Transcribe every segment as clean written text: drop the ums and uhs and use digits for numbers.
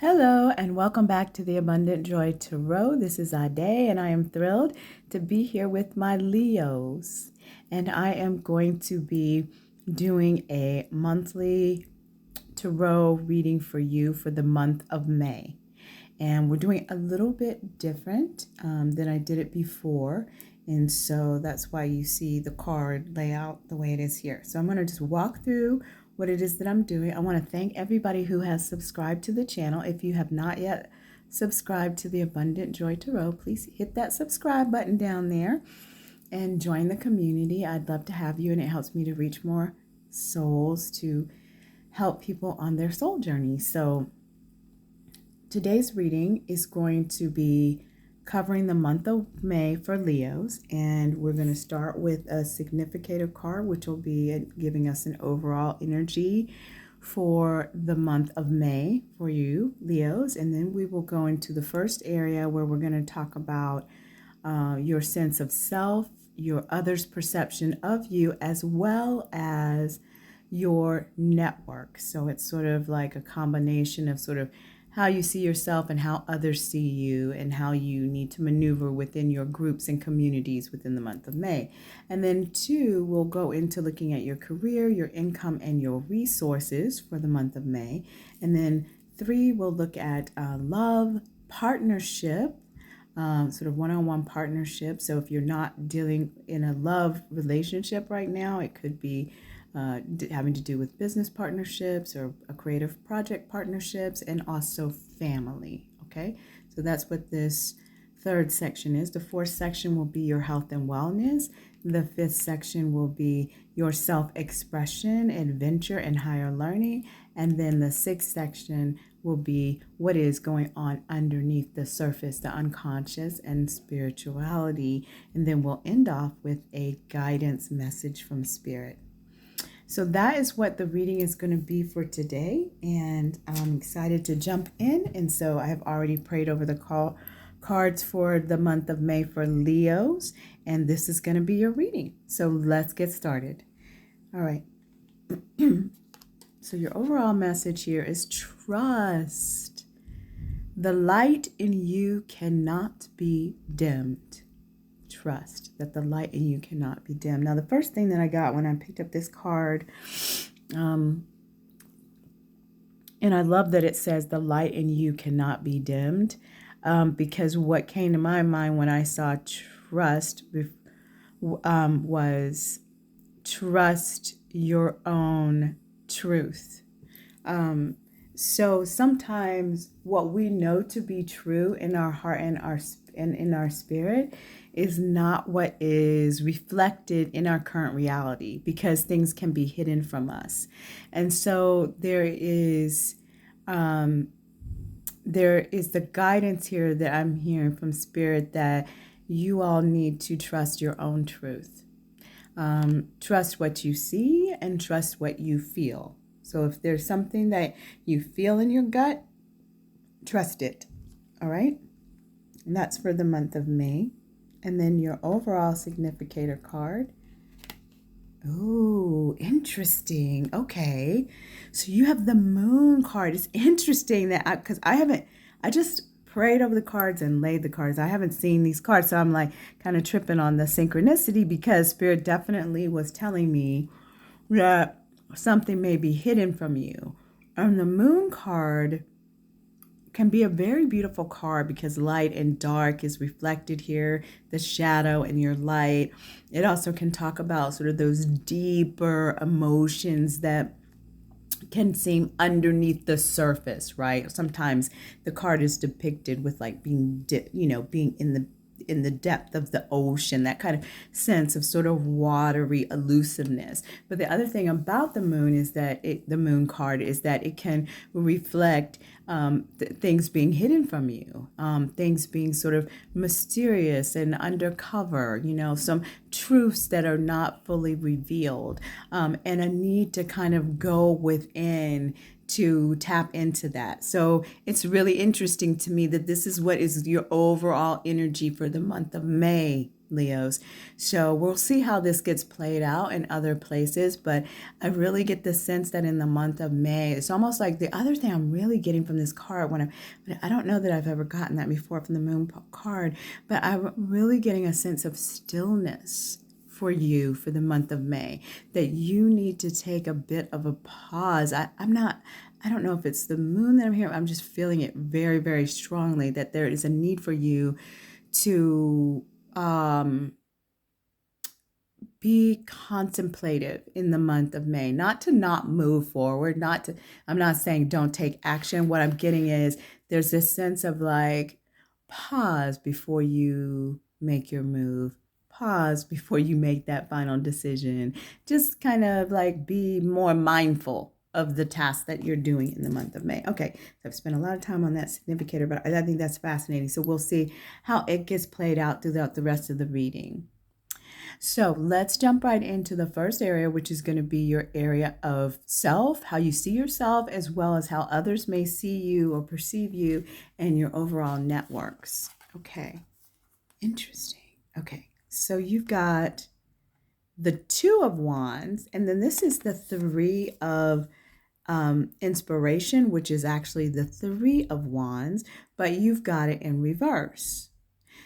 Hello and welcome back to the Abundant Joy Tarot. This is Ade and I am thrilled to be here with my Leos. And I am going to be doing a monthly tarot reading for you for the month of May. And we're doing a little bit different than I did it before. And so that's why you see the card layout the way it is here. So I'm going to just walk through what it is that I'm doing. I want to thank everybody who has subscribed to the channel. If you have not yet subscribed to the Abundant Joy Tarot, please hit that subscribe button down there and join the community. I'd love to have you, and it helps me to reach more souls to help people on their soul journey. So today's reading is going to be covering the month of May for Leos, and we're going to start with a Significator card, which will be giving us an overall energy for the month of May for you, Leos, and then we will go into the first area where we're going to talk about your sense of self, your others' perception of you, as well as your network. So it's sort of like a combination of sort of how you see yourself and how others see you, and how you need to maneuver within your groups and communities within the month of May. And then 2, we'll go into looking at your career, your income, and your resources for the month of May. And then 3, we'll look at love, partnership, sort of one-on-one partnership. So if you're not dealing in a love relationship right now, it could be having to do with business partnerships or a creative project partnerships, and also family. Okay, so that's what this 3rd section is. The 4th section will be your health and wellness. The 5th section will be your self-expression, adventure, and higher learning. And then the 6th section will be what is going on underneath the surface, the unconscious, and spirituality. And then we'll end off with a guidance message from Spirit. So that is what the reading is going to be for today, and I'm excited to jump in. And so I have already prayed over the cards for the month of May for Leos, and this is going to be your reading. So let's get started. All right. So your overall message here is trust. The light in you cannot be dimmed. Trust that the light in you cannot be dimmed. Now, the first thing that I got when I picked up this card, and I love that it says the light in you cannot be dimmed, because what came to my mind when I saw trust was trust your own truth. So sometimes what we know to be true in our heart and in our spirit is not what is reflected in our current reality, because things can be hidden from us. And so there is the guidance here that I'm hearing from Spirit, that you all need to trust your own truth. Trust what you see and trust what you feel. So if there's something that you feel in your gut, trust it. All right? And that's for the month of May. And then your overall Significator card. Oh, interesting. Okay. So you have the Moon card. It's interesting that because I just prayed over the cards and laid the cards. I haven't seen these cards. So I'm like kind of tripping on the synchronicity, because Spirit definitely was telling me that something may be hidden from you. And the Moon card can be a very beautiful card, because light and dark is reflected here, the shadow and your light. It also can talk about sort of those deeper emotions that can seem underneath the surface, right? Sometimes the card is depicted with like being in the depth of the ocean, that kind of sense of sort of watery elusiveness. But the other thing about the moon is that the moon card is that it can reflect things being hidden from you, things being sort of mysterious and undercover, some truths that are not fully revealed, and a need to kind of go within to tap into that. So it's really interesting to me that this is what is your overall energy for the month of May. Leos. So we'll see how this gets played out in other places, but I really get the sense that in the month of May, it's almost like the other thing I'm really getting from this card I don't know that I've ever gotten that before from the moon card, but I'm really getting a sense of stillness for you for the month of May, that you need to take a bit of a pause. I don't know if it's the moon that I'm hearing. I'm just feeling it very, very strongly that there is a need for you to be contemplative in the month of May, not to not move forward, I'm not saying don't take action. What I'm getting is there's this sense of like, pause before you make your move. Pause before you make that final decision. Just kind of like be more mindful of the task that you're doing in the month of May. Okay, so I've spent a lot of time on that significator, but I think that's fascinating. So we'll see how it gets played out throughout the rest of the reading. So let's jump right into the first area, which is going to be your area of self, how you see yourself, as well as how others may see you or perceive you and your overall networks. Okay, interesting. Okay, so you've got the Two of Wands, and then this is the Three of Inspiration, which is actually the Three of Wands, but you've got it in reverse.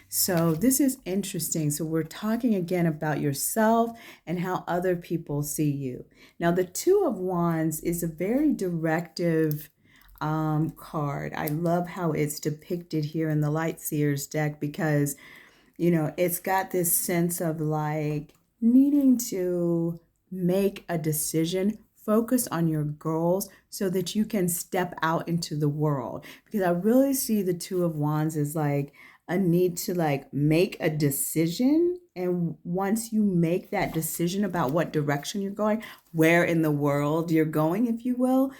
So this is interesting. So we're talking again about yourself and how other people see you. Now, the Two of Wands is a very directive card. I love how it's depicted here in the Light Seers deck because, it's got this sense of like needing to make a decision, focus on your goals so that you can step out into the world. Because I really see the Two of Wands as like a need to like make a decision. And once you make that decision about what direction you're going, where in the world you're going, if you will,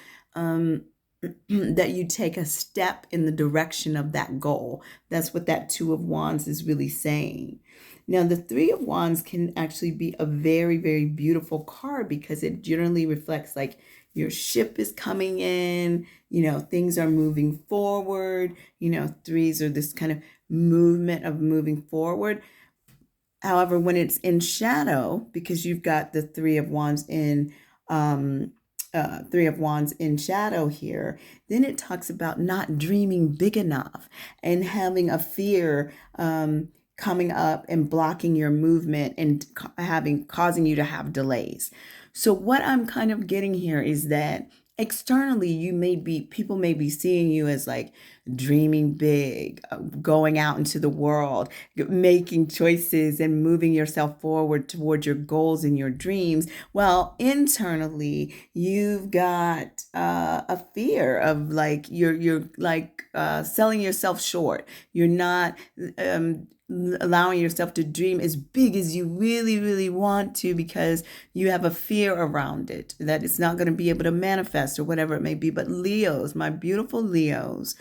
that you take a step in the direction of that goal. That's what that Two of Wands is really saying. Now, the Three of Wands can actually be a very, very beautiful card because it generally reflects like your ship is coming in, things are moving forward, threes are this kind of movement of moving forward. However, when it's in shadow, because you've got the Three of Wands in shadow here, then it talks about not dreaming big enough and having a fear coming up and blocking your movement and causing you to have delays. So what I'm kind of getting here is that externally people may be seeing you as like dreaming big, going out into the world, making choices and moving yourself forward towards your goals and your dreams. Well, internally, you've got a fear of like you're like selling yourself short. You're not allowing yourself to dream as big as you really, really want to because you have a fear around it, that it's not going to be able to manifest or whatever it may be. But Leos, my beautiful Leos,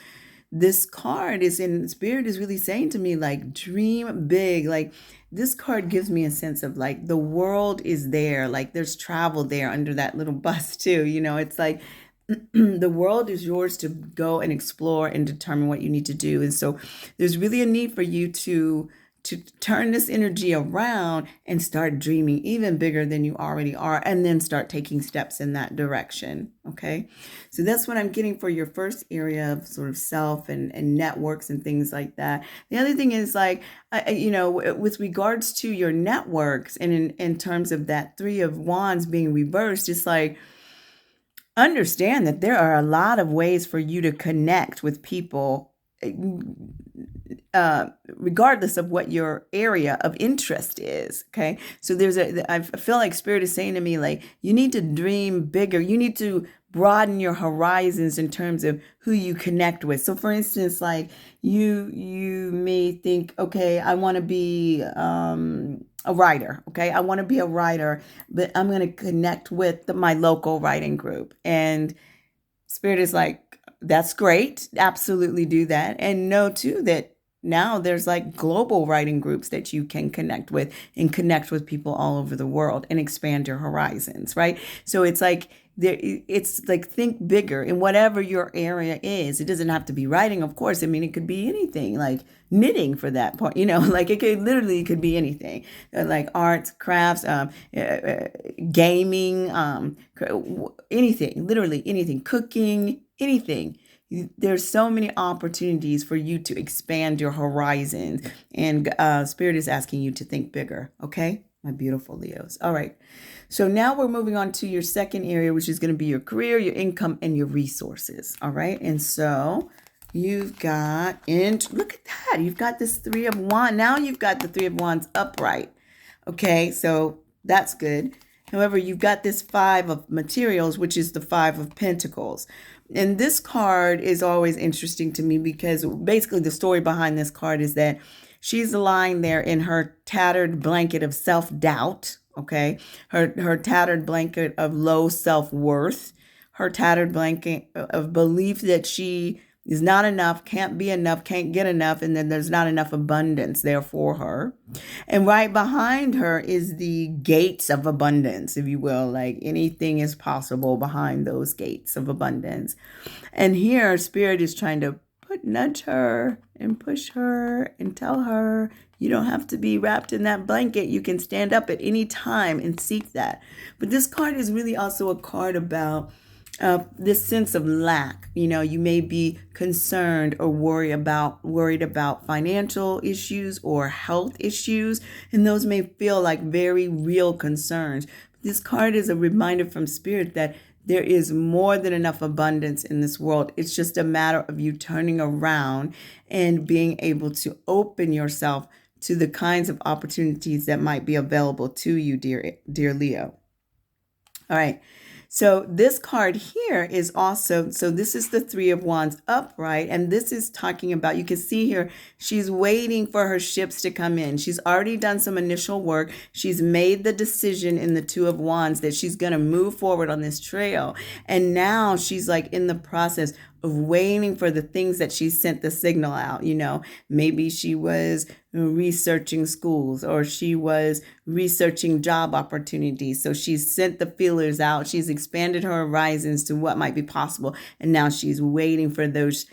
this card is in spirit is really saying to me, like, dream big. Like, this card gives me a sense of like the world is there, like there's travel there under that little bus too. It's like the world is yours to go and explore and determine what you need to do. And so there's really a need for you to turn this energy around and start dreaming even bigger than you already are, and then start taking steps in that direction. Okay. So that's what I'm getting for your first area of sort of self and networks and things like that. The other thing is like, with regards to your networks and in terms of that Three of Wands being reversed, it's like, understand that there are a lot of ways for you to connect with people, regardless of what your area of interest is. Okay. So I feel like Spirit is saying to me, like, you need to dream bigger. You need to broaden your horizons in terms of who you connect with. So for instance, like you may think, okay, I want to be, a writer. Okay. I want to be a writer, but I'm going to connect with my local writing group. And Spirit is like, that's great. Absolutely do that. And know too that now there's like global writing groups that you can connect with and connect with people all over the world and expand your horizons, right? So it's like it's like think bigger in whatever your area is. It doesn't have to be writing, of course. I mean, it could be anything, like knitting for that point, like it could be anything, like arts, crafts, gaming, anything, literally anything, cooking, anything. There's so many opportunities for you to expand your horizons, and Spirit is asking you to think bigger. Okay, my beautiful Leos. All right. So now we're moving on to your second area, which is going to be your career, your income, and your resources. All right. And so you've got, and look at that. You've got this 3 of Wands. Now you've got the 3 of Wands upright. Okay. So that's good. However, you've got this 5 of materials, which is the 5 of Pentacles. And this card is always interesting to me because basically the story behind this card is that she's lying there in her tattered blanket of self-doubt, okay? Her tattered blanket of low self-worth, her tattered blanket of belief that she is not enough, can't be enough, can't get enough, and then there's not enough abundance there for her. And right behind her is the gates of abundance, if you will, like anything is possible behind those gates of abundance. And here, Spirit is trying to nudge her and push her and tell her, you don't have to be wrapped in that blanket. You can stand up at any time and seek that. But this card is really also a card about this sense of lack. You may be concerned or worried about financial issues or health issues, and those may feel like very real concerns. This card is a reminder from Spirit that there is more than enough abundance in this world. It's just a matter of you turning around and being able to open yourself to the kinds of opportunities that might be available to you, dear Leo. All right. So this card here is also, so this is the 3 of Wands upright, and this is talking about, you can see here, she's waiting for her ships to come in. She's already done some initial work. She's made the decision in the 2 of Wands that she's going to move forward on this trail. And now she's like in the process of waiting for the things that she sent the signal out. Maybe she was researching schools, or she was researching job opportunities. So she's sent the feelers out. She's expanded her horizons to what might be possible. And now she's waiting for those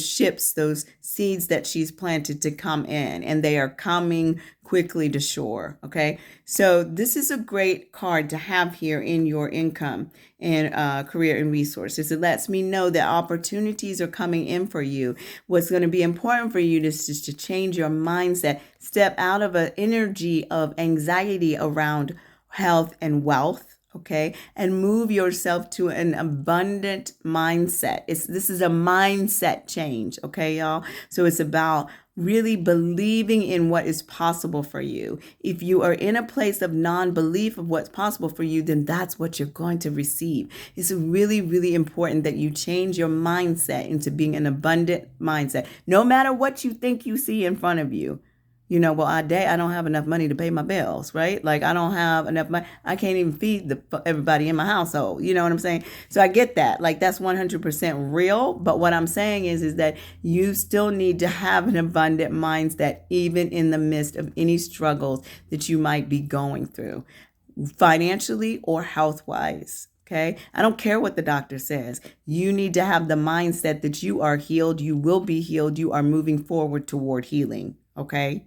ships, those seeds that she's planted to come in, and they are coming quickly to shore. Okay. So this is a great card to have here in your income and career and resources. It lets me know that opportunities are coming in for you. What's going to be important for you is just to change your mindset, step out of an energy of anxiety around health and wealth. Okay, and move yourself to an abundant mindset. This is a mindset change. Okay, y'all. So it's about really believing in what is possible for you. If you are in a place of non-belief of what's possible for you, then that's what you're going to receive. It's really, really important that you change your mindset into being an abundant mindset, no matter what you think you see in front of you. Well, I don't have enough money to pay my bills, right? Like I don't have enough money. I can't even feed everybody in my household. You know what I'm saying? So I get that. Like that's 100% real. But what I'm saying is that you still need to have an abundant mindset, even in the midst of any struggles that you might be going through, financially or health-wise. Okay. I don't care what the doctor says. You need to have the mindset that you are healed. You will be healed. You are moving forward toward healing. Okay.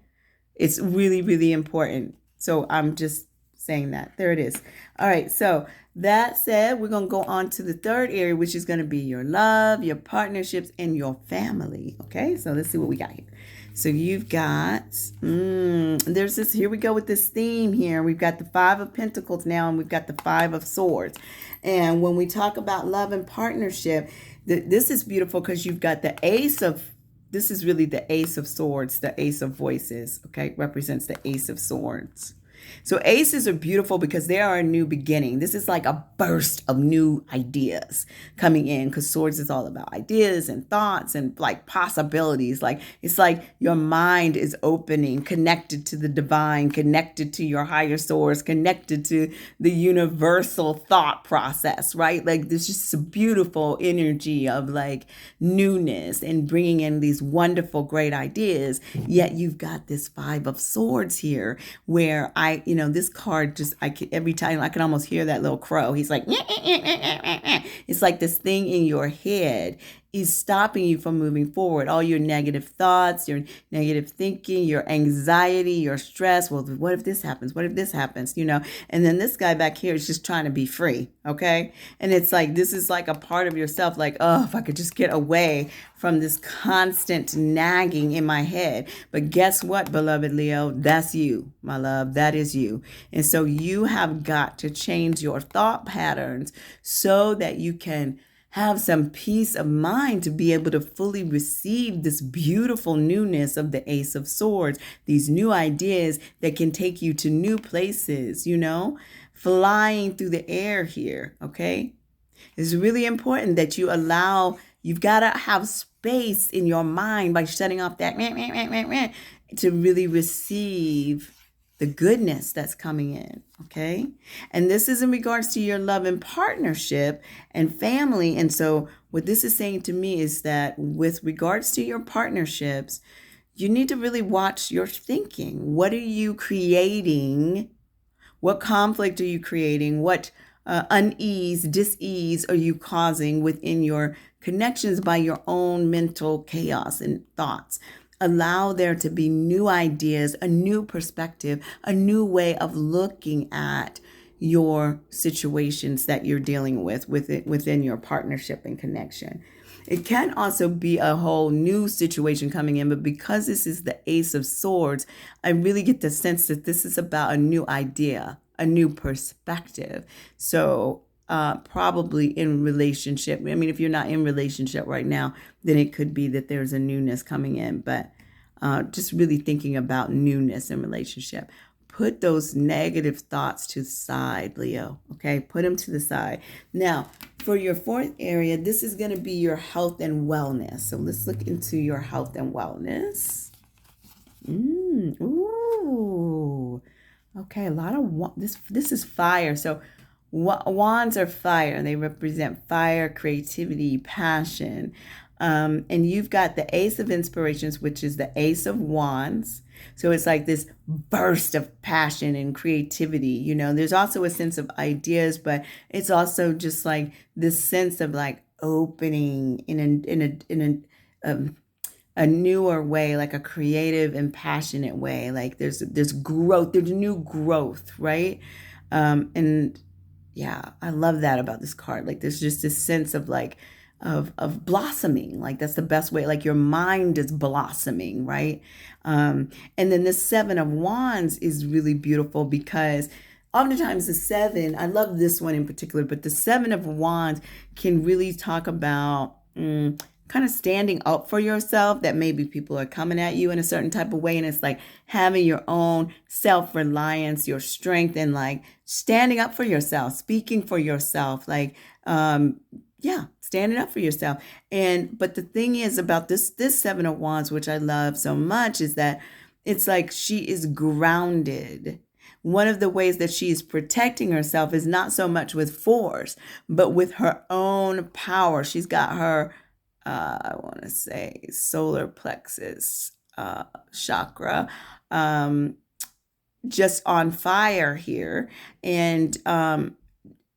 It's really, really important. So I'm just saying that. There it is. All right. So that said, we're going to go on to the third area, which is going to be your love, your partnerships, and your family. Okay. So let's see what we got here. So you've got, there's this, here we go with this theme here. We've got the 5 of Pentacles now, and we've got the 5 of Swords. And when we talk about love and partnership, this is beautiful because you've got the Ace of, this is really the Ace of Swords, the Ace of Voices, okay? Represents the Ace of Swords. So aces are beautiful because they are a new beginning. This is like a burst of new ideas coming in, because swords is all about ideas and thoughts and like possibilities. Like it's like your mind is opening, connected to the divine, connected to your higher source, connected to the universal thought process, right? Like there's just a beautiful energy of like newness and bringing in these wonderful, great ideas. Yet you've got this Five of Swords here, where this card just, every time I can almost hear that little crow. He's like, it's like this thing in your head is stopping you from moving forward. All your negative thoughts, your negative thinking, your anxiety, your stress. Well, what if this happens? What if this happens? And then this guy back here is just trying to be free. Okay. And it's like, this is like a part of yourself. Like, oh, if I could just get away from this constant nagging in my head. But guess what, beloved Leo? That's you, my love. That is you. And so you have got to change your thought patterns so that you can have some peace of mind to be able to fully receive this beautiful newness of the Ace of Swords, these new ideas that can take you to new places, flying through the air here, okay? It's really important that you've got to have space in your mind by shutting off that to really receive the goodness that's coming in, okay? And this is in regards to your love and partnership and family. And so what this is saying to me is that with regards to your partnerships, you need to really watch your thinking. What are you creating? What conflict are you creating? What unease, dis-ease are you causing within your connections by your own mental chaos and thoughts? Allow there to be new ideas, a new perspective, a new way of looking at your situations that you're dealing with within your partnership and connection. It can also be a whole new situation coming in, but because this is the Ace of Swords, I really get the sense that this is about a new idea, a new perspective. So probably in relationship. I mean, if you're not in relationship right now, then it could be that there's a newness coming in, but just really thinking about newness in relationship. Put those negative thoughts to the side, Leo, okay? Put them to the side. Now, for your fourth area, this is going to be your health and wellness. So let's look into your health and wellness. Ooh. Okay, a lot of this is fire. So wands are fire. They represent fire, creativity, passion. And you've got the Ace of Inspirations, which is the Ace of Wands. So it's like this burst of passion and creativity. There's also a sense of ideas, but it's also just like this sense of like opening in a newer way, like a creative and passionate way. Like there's growth, there's new growth, right? And yeah, I love that about this card. Like there's just this sense of like of blossoming. Like that's the best way. Like your mind is blossoming, right? And then the Seven of Wands is really beautiful because oftentimes the seven, I love this one in particular, but the Seven of Wands can really talk about kind of standing up for yourself, that maybe people are coming at you in a certain type of way. And it's like having your own self-reliance, your strength, and like standing up for yourself, speaking for yourself, like, standing up for yourself. But the thing is about this Seven of Wands, which I love so much, is that it's like she is grounded. One of the ways that she is protecting herself is not so much with force, but with her own power. She's got her I want to say solar plexus chakra just on fire here. And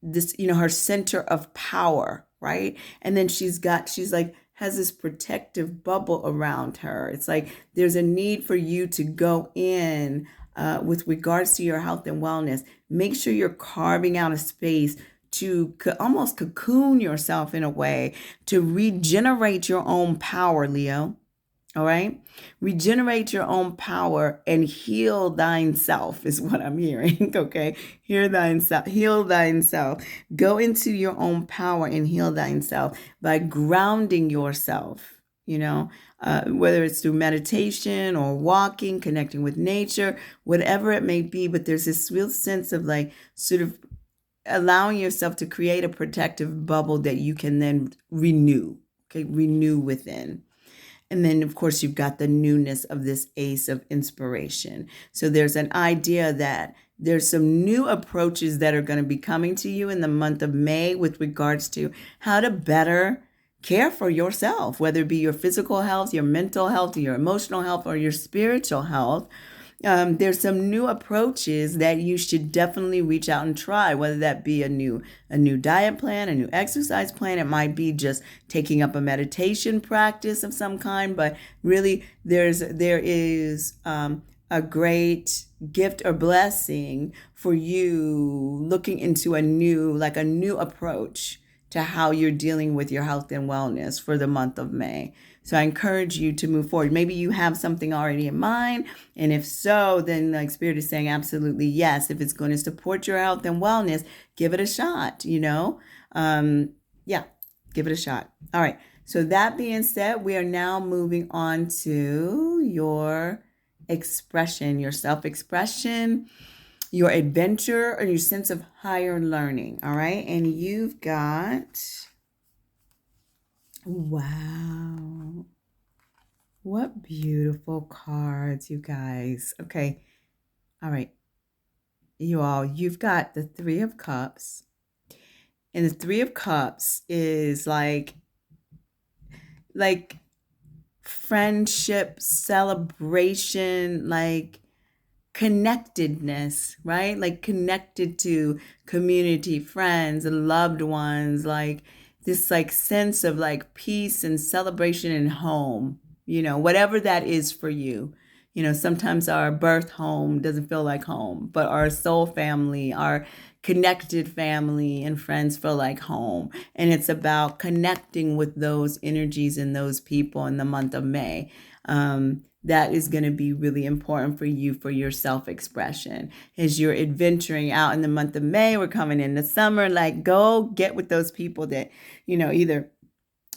this, her center of power, right? And then she's like, has this protective bubble around her. It's like there's a need for you to go in with regards to your health and wellness. Make sure you're carving out a space to almost cocoon yourself in a way to regenerate your own power, Leo. All right. Regenerate your own power and heal thine self is what I'm hearing. Okay. Heal thine self. Go into your own power and heal thine self by grounding yourself. whether it's through meditation or walking, connecting with nature, whatever it may be. But there's this real sense of like sort of allowing yourself to create a protective bubble that you can then renew within. And then, of course, you've got the newness of this ace of inspiration. So there's an idea that there's some new approaches that are going to be coming to you in the month of May with regards to how to better care for yourself, whether it be your physical health, your mental health, your emotional health, or your spiritual health. There's some new approaches that you should definitely reach out and try, whether that be a new diet plan, a new exercise plan. It might be just taking up a meditation practice of some kind, but really there is a great gift or blessing for you looking into a new approach to how you're dealing with your health and wellness for the month of May. So I encourage you to move forward. Maybe you have something already in mind. And if so, then like Spirit is saying, absolutely yes. If it's going to support your health and wellness, give it a shot, give it a shot. All right. So that being said, we are now moving on to your expression, your self-expression, your adventure, or your sense of higher learning. All right. And you've got... Wow. What beautiful cards, you guys. Okay. All right. You've got the Three of Cups. And the Three of Cups is like friendship, celebration, like connectedness, right? Like connected to community, friends, and loved ones, like this like sense of like peace and celebration and home, whatever that is for you. Sometimes our birth home doesn't feel like home, but our soul family, our connected family and friends feel like home. And it's about connecting with those energies and those people in the month of May. That is going to be really important for you, for your self-expression. As you're adventuring out in the month of May, we're coming into summer, like go get with those people that, either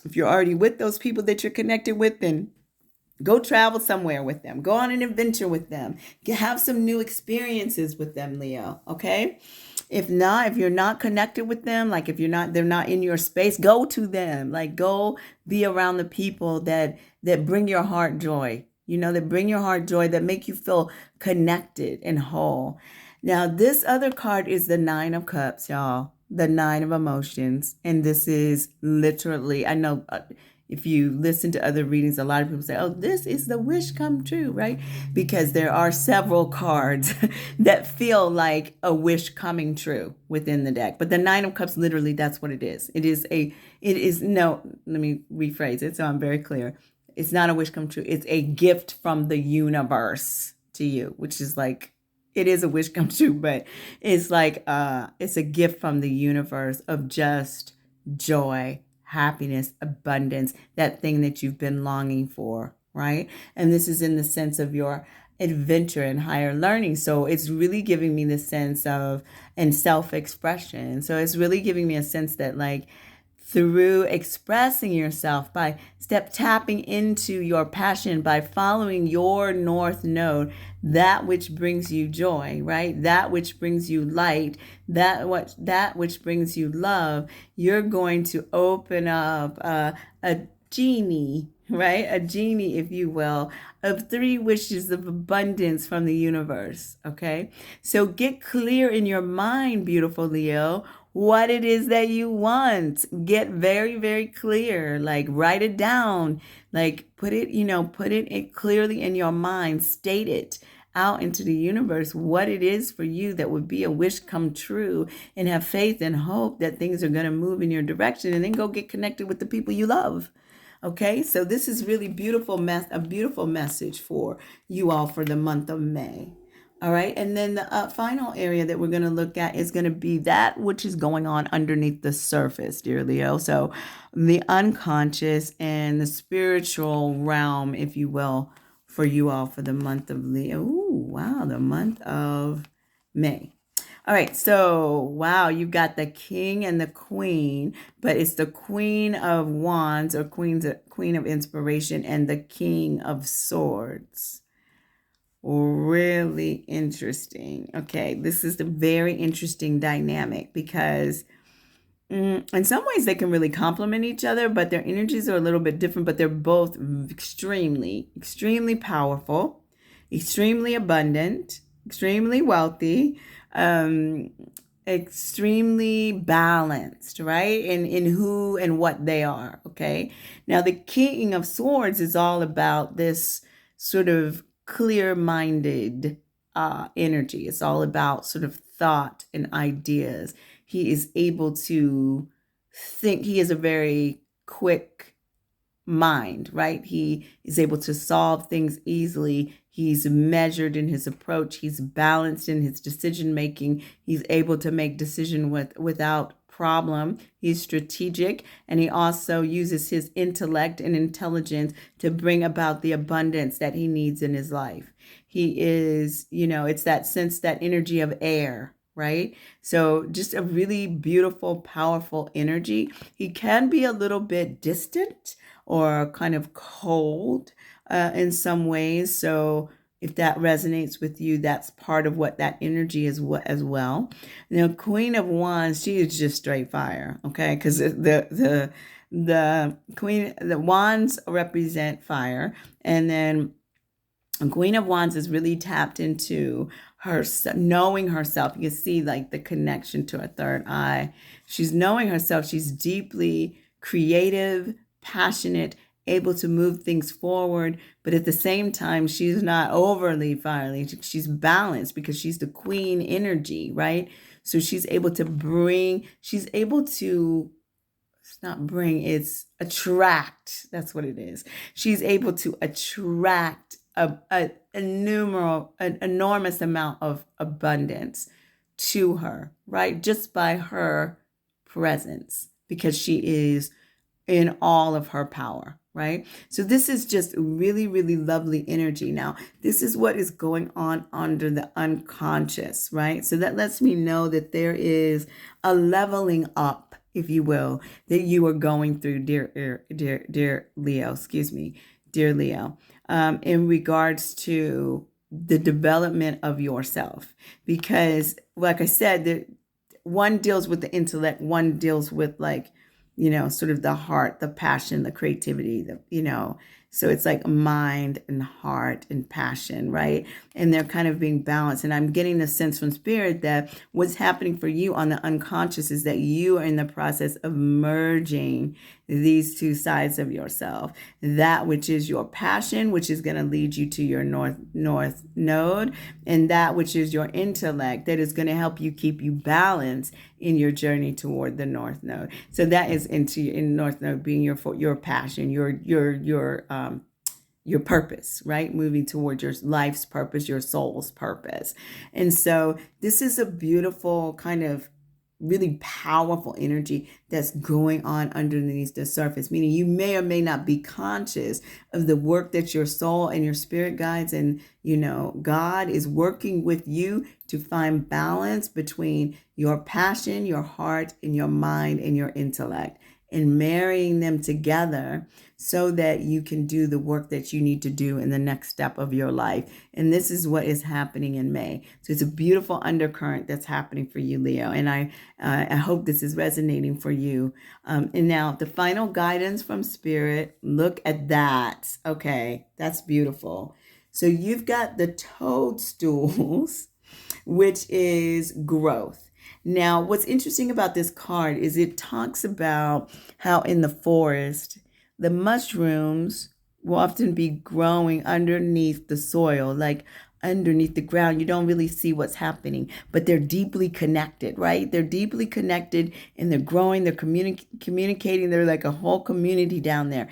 if you're already with those people that you're connected with, then go travel somewhere with them. Go on an adventure with them. Have some new experiences with them, Leo, okay? If you're not connected with them, like if they're not in your space, go to them. Like go be around the people that bring your heart joy. That bring your heart joy, that make you feel connected and whole. Now, this other card is the Nine of Cups, y'all. The Nine of Emotions. And this is literally, I know if you listen to other readings, a lot of people say, oh, this is the wish come true, right? Because there are several cards that feel like a wish coming true within the deck. But the Nine of Cups, literally, that's what it is. Let me rephrase it so I'm very clear. It's not a wish come true. It's a gift from the universe to you, which is like, it is a wish come true, but it's like, it's a gift from the universe of just joy, happiness, abundance, that thing that you've been longing for, right? And this is in the sense of your adventure and higher learning. So it's really giving me the sense of, and self-expression. So it's really giving me a sense that like, through expressing yourself, by tapping into your passion, by following your north node, that which brings you joy, right? That which brings you light, that which brings you love, you're going to open up a genie, right? A genie, if you will, of 3 wishes of abundance from the universe, okay? So get clear in your mind, beautiful Leo, what it is that you want. Get very, very clear. Like write it down. Like put it clearly in your mind. State it out into the universe what it is for you that would be a wish come true, and have faith and hope that things are going to move in your direction, and then go get connected with the people you love. Okay, so this is really a beautiful message for you all for the month of May. All right, and then the final area that we're going to look at is going to be that which is going on underneath the surface, dear Leo. So the unconscious and the spiritual realm, if you will, for you all for the month of Leo. Ooh, wow, the month of May. All right, so wow, you've got the king and the queen, but it's the queen of wands or queen of inspiration and the king of swords. Really interesting. Okay, this is a very interesting dynamic because in some ways they can really complement each other, but their energies are a little bit different, but they're both extremely powerful, extremely abundant, extremely wealthy, um, extremely balanced, right? In who and what they are. Okay. Now the King of Swords is all about this sort of clear-minded energy. It's all about sort of thought and ideas. He is able to think. He is a very quick mind, right? He is able to solve things easily. He's measured in his approach. He's balanced in his decision making. He's able to make decision without problem. He's strategic, and he also uses his intellect and intelligence to bring about the abundance that he needs in his life. He is, it's that sense, that energy of air, right? So just a really beautiful, powerful energy. He can be a little bit distant or kind of cold in some ways. So if that resonates with you, that's part of what that energy is as well. Now, Queen of Wands, she is just straight fire, okay? Because the Queen, the Wands represent fire, and then Queen of Wands is really tapped into her knowing herself. You can see like the connection to her third eye. She's knowing herself. She's deeply creative, passionate, able to move things forward, but at the same time, she's not overly fiery. She's balanced because she's the queen energy, right? So she's able to it's not bring, it's attract. That's what it is. She's able to attract an enormous amount of abundance to her, right? Just by her presence, because she is in all of her power, right? So this is just really, really lovely energy. Now, this is what is going on under the unconscious, right? So that lets me know that there is a leveling up, if you will, that you are going through, dear Leo, dear Leo, in regards to the development of yourself. Because, like I said, one deals with the intellect, one deals with sort of the heart, the passion, the creativity, so it's like mind and heart and passion, right? And they're kind of being balanced. And I'm getting the sense from spirit that what's happening for you on the unconscious is that you are in the process of merging these two sides of yourself. That which is your passion, which is going to lead you to your north node, and that which is your intellect, that is going to help you keep you balanced in your journey toward the north node. So that is in north node being your passion, your purpose, right? Moving towards your life's purpose, your soul's purpose. And so this is a beautiful kind of really powerful energy that's going on underneath the surface, meaning you may or may not be conscious of the work that your soul and your spirit guides and God is working with you to find balance between your passion, your heart, and your mind and your intellect, and marrying them together so that you can do the work that you need to do in the next step of your life. And this is what is happening in May. So it's a beautiful undercurrent that's happening for you, Leo. And I hope this is resonating for you. And now the final guidance from Spirit, look at that. Okay, that's beautiful. So you've got the toadstools, which is growth. Now, what's interesting about this card is it talks about how in the forest, the mushrooms will often be growing underneath the soil, like underneath the ground. You don't really see what's happening, but they're deeply connected, right? They're deeply connected and they're growing, they're communicating. They're like a whole community down there.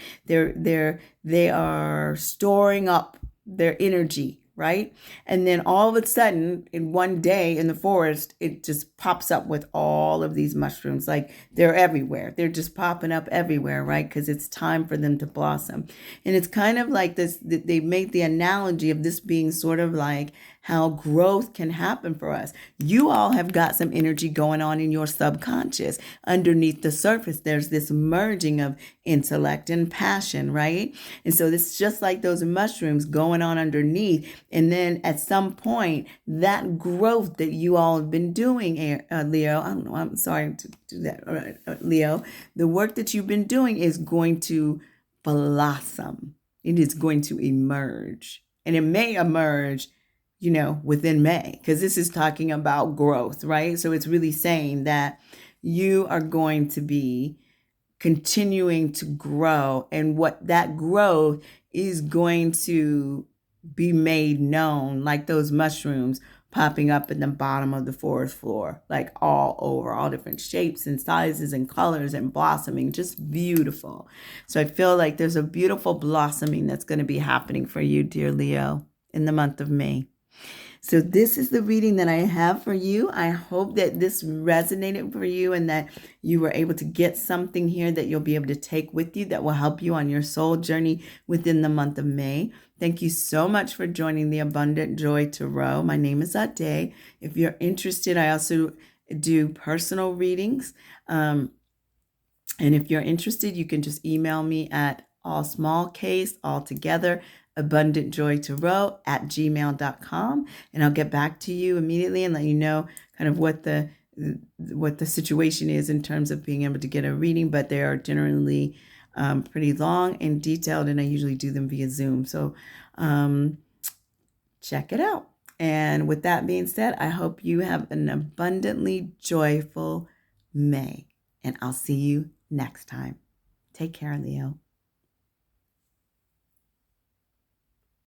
They are storing up their energy, right? And then all of a sudden, in one day in the forest, it just pops up with all of these mushrooms. Like they're everywhere. They're just popping up everywhere, right? Because it's time for them to blossom. And it's kind of like this, they made the analogy of this being sort of like how growth can happen for us. You all have got some energy going on in your subconscious. Underneath the surface, there's this merging of intellect and passion, right? And so it's just like those mushrooms going on underneath. And then at some point, that growth that you all have been doing, Leo, I don't know, I'm sorry to do that, Leo, the work that you've been doing is going to blossom. It is going to emerge. And it may emerge, within May, because this is talking about growth, right? So it's really saying that you are going to be continuing to grow, and what that growth is going to be made known, like those mushrooms popping up in the bottom of the forest floor, like all over, all different shapes and sizes and colors and blossoming, just beautiful. So I feel like there's a beautiful blossoming that's going to be happening for you, dear Leo, in the month of May. So this is the reading that I have for you. I hope that this resonated for you and that you were able to get something here that you'll be able to take with you that will help you on your soul journey within the month of May. Thank you so much for joining the Abundant Joy Tarot. My name is Ade. If you're interested, I also do personal readings. And if you're interested, you can just email me at all small case, all together, abundantjoytarot@gmail.com, and I'll get back to you immediately and let you know kind of what the situation is in terms of being able to get a reading. But they are generally pretty long and detailed, and I usually do them via Zoom. So check it out. And with that being said, I hope you have an abundantly joyful May, and I'll see you next time. Take care, Leo.